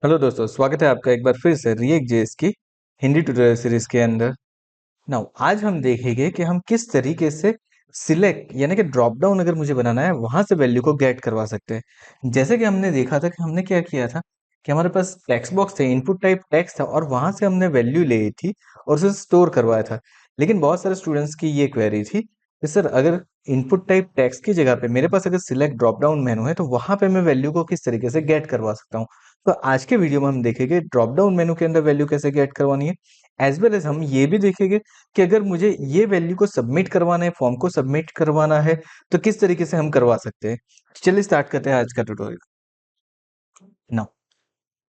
Hello दोस्तों, स्वागत है आपका एक बार फिर से रिएक्ट जेएस की हिंदी ट्यूटोरियल सीरीज के अंदर। नाउ आज हम देखेंगे कि हम किस तरीके से सिलेक्ट यानी कि ड्रॉप डाउन अगर मुझे बनाना है वहां से वैल्यू को गेट करवा सकते हैं। जैसे कि हमने देखा था कि हमने क्या किया था कि हमारे पास टेक्स्ट बॉक्स थे, इनपुट टाइप टेक्स्ट था और वहां से हमने वैल्यू ली थी और उसे स्टोर करवाया था। लेकिन बहुत सारे स्टूडेंट्स की ये क्वेरी थी कि सर अगर इनपुट टाइप टेक्स्ट की जगह पे मेरे पास अगर सिलेक्ट ड्रॉप डाउन मेनू है तो वहां पे मैं वैल्यू को किस तरीके से गेट करवा सकता हूँ। तो आज के वीडियो में हम देखेंगे ड्रॉप डाउन मेनू के अंदर वैल्यू कैसे गेट करवानी है। एज वेल एज हम ये भी देखेंगे कि अगर मुझे ये वैल्यू को सबमिट करवाना है, फॉर्म को सबमिट करवाना है, तो किस तरीके से हम करवा सकते हैं। चलिए स्टार्ट करते हैं आज का ट्यूटोरियल। नाउ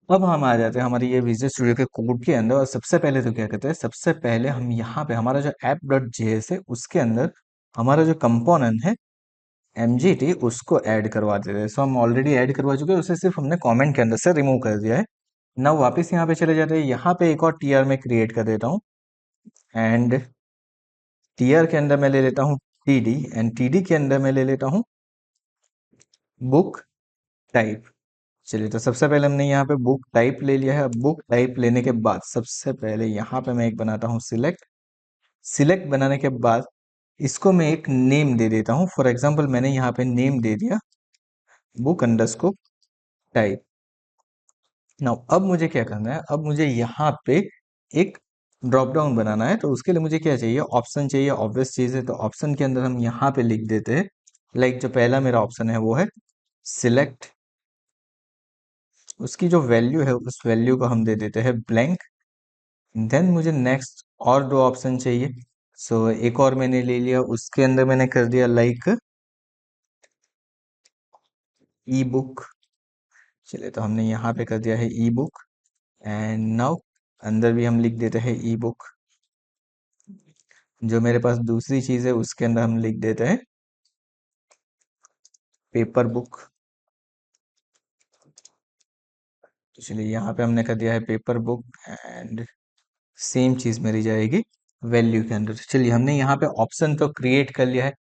अब हम आ जाते हैं हमारी ये विजुअल स्टूडियो के कोड के अंदर और सबसे पहले तो क्या करते हैं, सबसे पहले हम यहाँ पे हमारा जो ऐप डॉट जेएस है उसके अंदर हमारा जो कंपोनेंट है एमजीटी उसको ऐड करवा देते हैं। सो हम ऑलरेडी ऐड करवा चुके हैं, उसे सिर्फ हमने कमेंट के अंदर से रिमूव कर दिया है। ना वापस यहाँ पे चले जाते हैं, यहाँ पे एक और टीआर में क्रिएट कर देता हूँ एंड टीआर के अंदर मैं ले लेता हूँ टीडी एंड टीडी के अंदर मैं ले लेता हूँ बुक टाइप। चलिए तो सबसे पहले हमने यहाँ पे बुक टाइप ले लिया है। अब बुक टाइप लेने के बाद सबसे पहले यहाँ पे मैं एक बनाता हूँ सिलेक्ट। सिलेक्ट बनाने के बाद इसको मैं एक नेम दे देता हूँ। फॉर एग्जाम्पल मैंने यहाँ पे नेम दे दिया बुक अंडरस्कोर टाइप। नाउ अब मुझे क्या करना है, अब मुझे यहाँ पे एक ड्रॉप डाउन बनाना है। तो उसके लिए मुझे क्या चाहिए, ऑप्शन चाहिए। ऑब्वियस चीज है, तो ऑप्शन के अंदर हम यहाँ पे लिख देते हैं लाइक जो पहला मेरा ऑप्शन है वो है सिलेक्ट। उसकी जो वैल्यू है उस वैल्यू को हम दे देते हैं ब्लैंक। देन मुझे नेक्स्ट और दो ऑप्शन चाहिए। सो एक और मैंने ले लिया, उसके अंदर मैंने कर दिया लाइक ई बुक। चलिए तो हमने यहाँ पे कर दिया है ई बुक एंड नाउ अंदर भी हम लिख देते हैं ई बुक। जो मेरे पास दूसरी चीज है उसके अंदर हम लिख देते हैं पेपर बुक। तो चलिए यहाँ पे हमने कर दिया है पेपर बुक एंड सेम चीज मेरी जाएगी वैल्यू के अंदर। तो चलिए हमने यहाँ पे ऑप्शन तो क्रिएट कर लिया है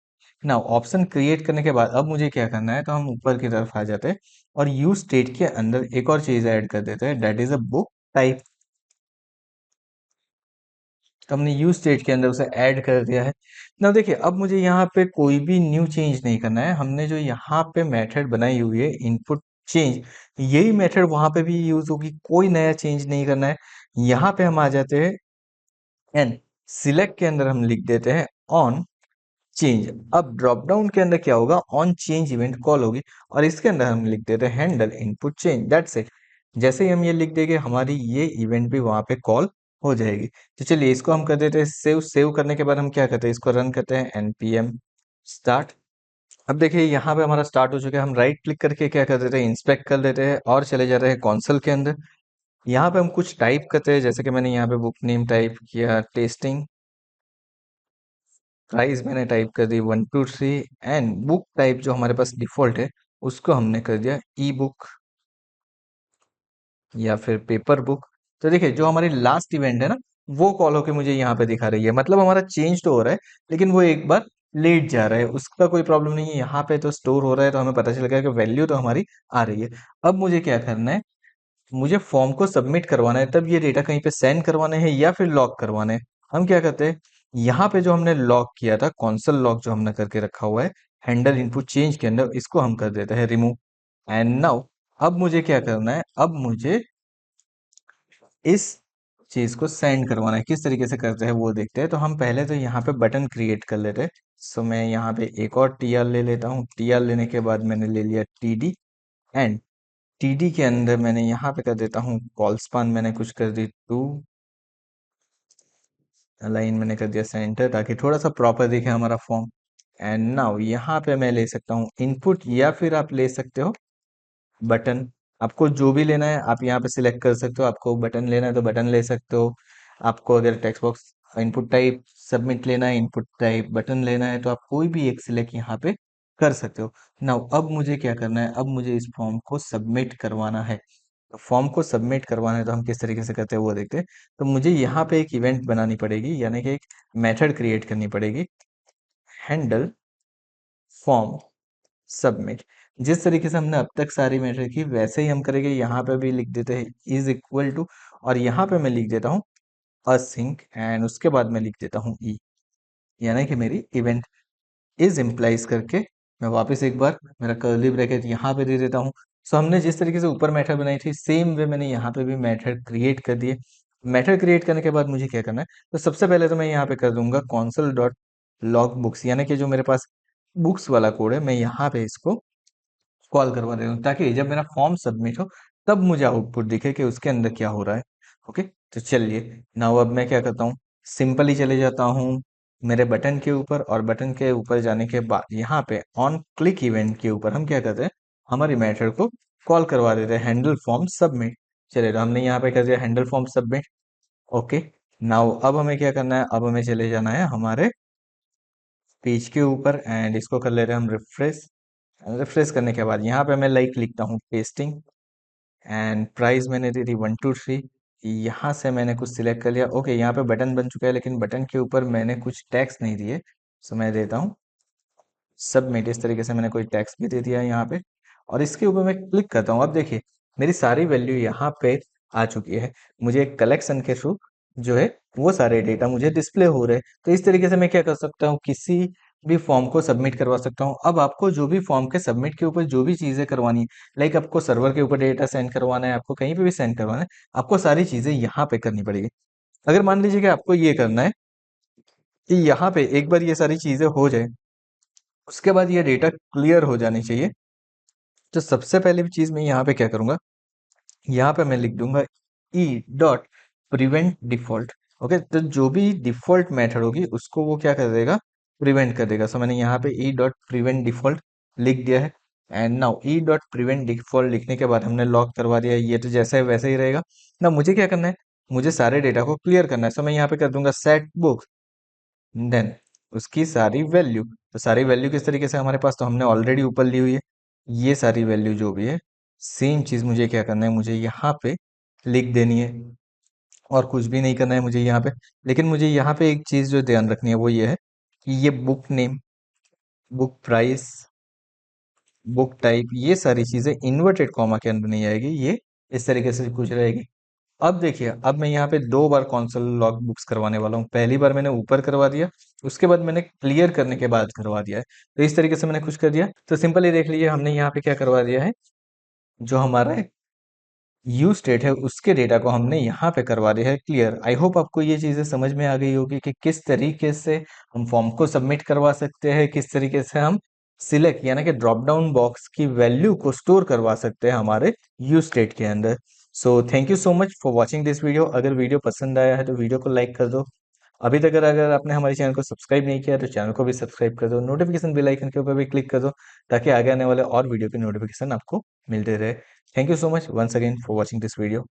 ना। ऑप्शन क्रिएट करने के बाद अब मुझे क्या करना है, तो हम ऊपर की तरफ आ जाते हैं और यूज स्टेट के अंदर एक और चीज ऐड कर देते हैं, that is a book type. तो हमने यूज स्टेट के अंदर उसे ऐड कर दिया है ना। देखिए अब मुझे यहाँ पे कोई भी न्यू चेंज नहीं करना है। हमने जो यहाँ पे मेथड बनाई हुई है इनपुट चेंज, यही मेथड वहां पे भी यूज होगी, कोई नया चेंज नहीं करना है। यहाँ पे हम आ जाते हैं एंड सिलेक्ट के अंदर हम लिख देते हैं ऑन चेंज। अब ड्रॉप डाउन के अंदर क्या होगा, ऑन चेंज इवेंट कॉल होगी और इसके अंदर हम लिख देते हैं handle input change, that's it. जैसे ही हम ये लिख देंगे हमारी ये इवेंट भी वहां पे कॉल हो जाएगी। तो चलिए इसको हम कर देते हैं सेव। सेव करने के बाद हम क्या करते हैं, इसको रन करते हैं npm स्टार्ट। अब देखिए यहाँ पे हमारा स्टार्ट हो चुका है। हम राइट क्लिक करके क्या कर देते हैं, इंस्पेक्ट कर देते हैं और चले जाते हैं कॉन्सोल के अंदर। यहाँ पे हम कुछ टाइप करते हैं, जैसे कि मैंने यहाँ पे बुक नेम टाइप किया टेस्टिंग, प्राइस मैंने टाइप कर दी 1 2 3 एंड बुक टाइप जो हमारे पास डिफॉल्ट है उसको हमने कर दिया ई बुक या फिर पेपर बुक। तो देखिए जो हमारी लास्ट इवेंट है ना वो कॉल होके मुझे यहाँ पे दिखा रही है, मतलब हमारा चेंज तो हो रहा है लेकिन वो एक बार लेट जा रहा है। उसका कोई प्रॉब्लम नहीं है, यहाँ पे तो स्टोर हो रहा है तो हमें पता चल गया कि वैल्यू तो हमारी आ रही है। अब मुझे क्या करना है, मुझे फॉर्म को सबमिट करवाना है, तब ये डेटा कहीं पे सेंड करवाना है या फिर लॉक करवाना है। हम क्या करते हैं, यहाँ पे जो हमने लॉक किया था कॉन्सोल लॉक जो हमने करके रखा हुआ है हैंडल इनपुट चेंज के अंदर, इसको हम कर देते हैं रिमूव एंड नाउ अब मुझे क्या करना है, अब मुझे इस चीज को सेंड करवाना है। किस तरीके से करते हैं वो देखते हैं। तो हम पहले तो यहाँ पे बटन क्रिएट कर लेते हैं। सो मैं यहाँ पे एक और टीआर ले लेता हूँ। टीआर लेने के बाद मैंने ले लिया टीडी एंड टीडी के अंदर मैंने यहाँ पे कर देता हूँ कॉल स्पान, मैंने कुछ कर दी 2, लाइन मैंने कर दिया सेंटर ताकि थोड़ा सा प्रॉपर दिखे हमारा फॉर्म एंड नाउ यहाँ पे मैं ले सकता हूँ इनपुट या फिर आप ले सकते हो बटन। आपको जो भी लेना है आप यहाँ पे सिलेक्ट कर सकते हो। आपको बटन लेना है तो बटन ले सकते हो। आपको अगर text box input type submit लेना है, इनपुट टाइप बटन लेना है, तो आप कोई भी एक सिलेक्ट यहाँ पे कर सकते हो। नाउ अब मुझे क्या करना है, अब मुझे इस फॉर्म को सबमिट करवाना है। तो फॉर्म को सबमिट करवाना है तो हम किस तरीके से करते हैं वो देखते हैं। तो मुझे यहाँ पे एक इवेंट बनानी पड़ेगी, यानी कि एक मेथड क्रिएट करनी पड़ेगी, हैंडल फॉर्म सबमिट। जिस तरीके से हमने अब तक सारी मेथड की वैसे ही हम करेंगे। यहाँ पे भी लिख देते हैं इज इक्वल टू, और यहाँ पे मैं लिख देता हूँ असिंक, एंड उसके बाद मैं लिख देता हूँ ई, यानी कि मेरी इवेंट इज इम्प्लाइज करके मैं वापस एक बार मेरा कर्ली ब्रैकेट यहाँ पे दे देता हूँ। सो हमने जिस तरीके से ऊपर मेथड बनाई थी सेम वे मैंने यहाँ पे भी मेथड क्रिएट कर दिए। मेथड क्रिएट करने के बाद मुझे क्या करना है, तो सबसे पहले तो मैं यहाँ पे कर दूंगा कॉन्सोल डॉट लॉग बुक्स, यानी कि जो मेरे पास बुक्स वाला कोड है मैं यहाँ पे इसको कॉल करवा देता हूँ, ताकि जब मेरा फॉर्म सबमिट हो तब मुझे आउटपुट दिखे कि उसके अंदर क्या हो रहा है। ओके, तो चलिए नाउ अब मैं क्या करता हूँ, सिंपली चले जाता हूँ मेरे बटन के ऊपर, और बटन के ऊपर जाने के बाद यहाँ पे ऑन क्लिक इवेंट के ऊपर हम क्या करते हैं, हमारी मेथड को कॉल करवा देते हैं हैंडल फॉर्म सबमिट। चलिए, तो हमने यहाँ पे कर दिया handle form submit. Okay, now अब हमें क्या करना है, अब हमें चले जाना है हमारे पेज के ऊपर, एंड इसको कर ले रहे हैं हम रिफ्रेश। रिफ्रेश करने के बाद यहाँ पे मैं लाइक लिखता हूँ पेस्टिंग, एंड प्राइस मैंने दे दी 1 2 3। यहाँ से मैंने कुछ सिलेक्ट कर लिया। ओके, यहाँ पे बटन बन चुका है, लेकिन बटन के ऊपर मैंने कुछ टैक्स नहीं दिए, सो मैं देता हूँ सबमिट। इस तरीके से मैंने कोई टैक्स भी दे दिया है यहाँ पे, और इसके ऊपर मैं क्लिक करता हूँ। अब देखिए मेरी सारी वैल्यू यहाँ पे आ चुकी है। मुझे एक कलेक्शन के थ्रू जो है वो सारे डेटा मुझे डिस्प्ले हो रहे हैं। तो इस तरीके से मैं क्या कर सकता हूँ, किसी भी फॉर्म को सबमिट करवा सकता हूँ। अब आपको जो भी फॉर्म के सबमिट के ऊपर जो भी चीजें करवानी है, लाइक आपको सर्वर के ऊपर डेटा सेंड करवाना है, आपको कहीं पे भी सेंड करवाना है, आपको सारी चीजें यहाँ पे करनी पड़ेगी। अगर मान लीजिए कि आपको ये करना है कि यहाँ पे एक बार ये सारी चीजें हो जाए, उसके बाद ये डेटा क्लियर हो जानी चाहिए, तो सबसे पहले भी चीज मैं यहाँ पे क्या करूंगा, यहाँ पे मैं लिख दूंगा E dot prevent default. Okay, तो जो भी डिफॉल्ट मेथड होगी उसको वो क्या कर देगा, प्रिवेंट कर देगा। सो मैंने यहाँ पे ई डॉट प्रिवेंट डिफॉल्ट लिख दिया है, and now E dot prevent default लिखने के बाद हमने लॉक करवा दिया है। ये तो जैसा है वैसे ही रहेगा ना। मुझे क्या करना है, मुझे सारे डेटा को क्लियर करना है। सो मैं यहाँ पे कर दूंगा सेट बुक, देन उसकी सारी वैल्यू। तो सारी वैल्यू किस तरीके से हमारे पास, तो हमने ऑलरेडी ऊपर ली हुई है। ये सारी वैल्यू जो भी है सेम चीज मुझे क्या करना है, मुझे यहाँ पे लिख देनी है, और कुछ भी नहीं करना है मुझे यहाँ पे। लेकिन मुझे यहाँ पे एक चीज जो ध्यान रखनी है वो ये है कि ये book name, book price, book type, ये सारी चीजें इन्वर्टेड कॉमा के अंदर नहीं आएगी, ये इस तरीके से कुछ रहेगी। अब देखिए, अब मैं यहाँ पे 2 बार कॉन्सोल लॉग बुक्स करवाने वाला हूँ। पहली बार मैंने ऊपर करवा दिया, उसके बाद मैंने क्लियर करने के बाद करवा दिया है। तो इस तरीके से मैंने कुछ कर दिया। तो सिंपल ही देख लीजिए हमने यहाँ पे क्या करवा दिया है, जो हमारा यू स्टेट है उसके डेटा को हमने यहाँ पे करवा दिया है क्लियर। आई होप आपको ये चीजें समझ में आ गई होगी कि किस तरीके से हम फॉर्म को सबमिट करवा सकते हैं, किस तरीके से हम सिलेक्ट यानी कि ड्रॉप डाउन बॉक्स की वैल्यू को स्टोर करवा सकते हैं हमारे यू स्टेट के अंदर। So thank you so much for watching this video. अगर वीडियो पसंद आया है तो वीडियो को लाइक कर दो। अभी तक अगर आपने हमारे चैनल को सब्सक्राइब नहीं किया तो चैनल को भी सब्सक्राइब कर दो, नोटिफिकेशन बेल आइकन के ऊपर भी क्लिक कर दो, ताकि आगे आने वाले और वीडियो की नोटिफिकेशन आपको मिलते रहे। Thank you so much once again for watching this video.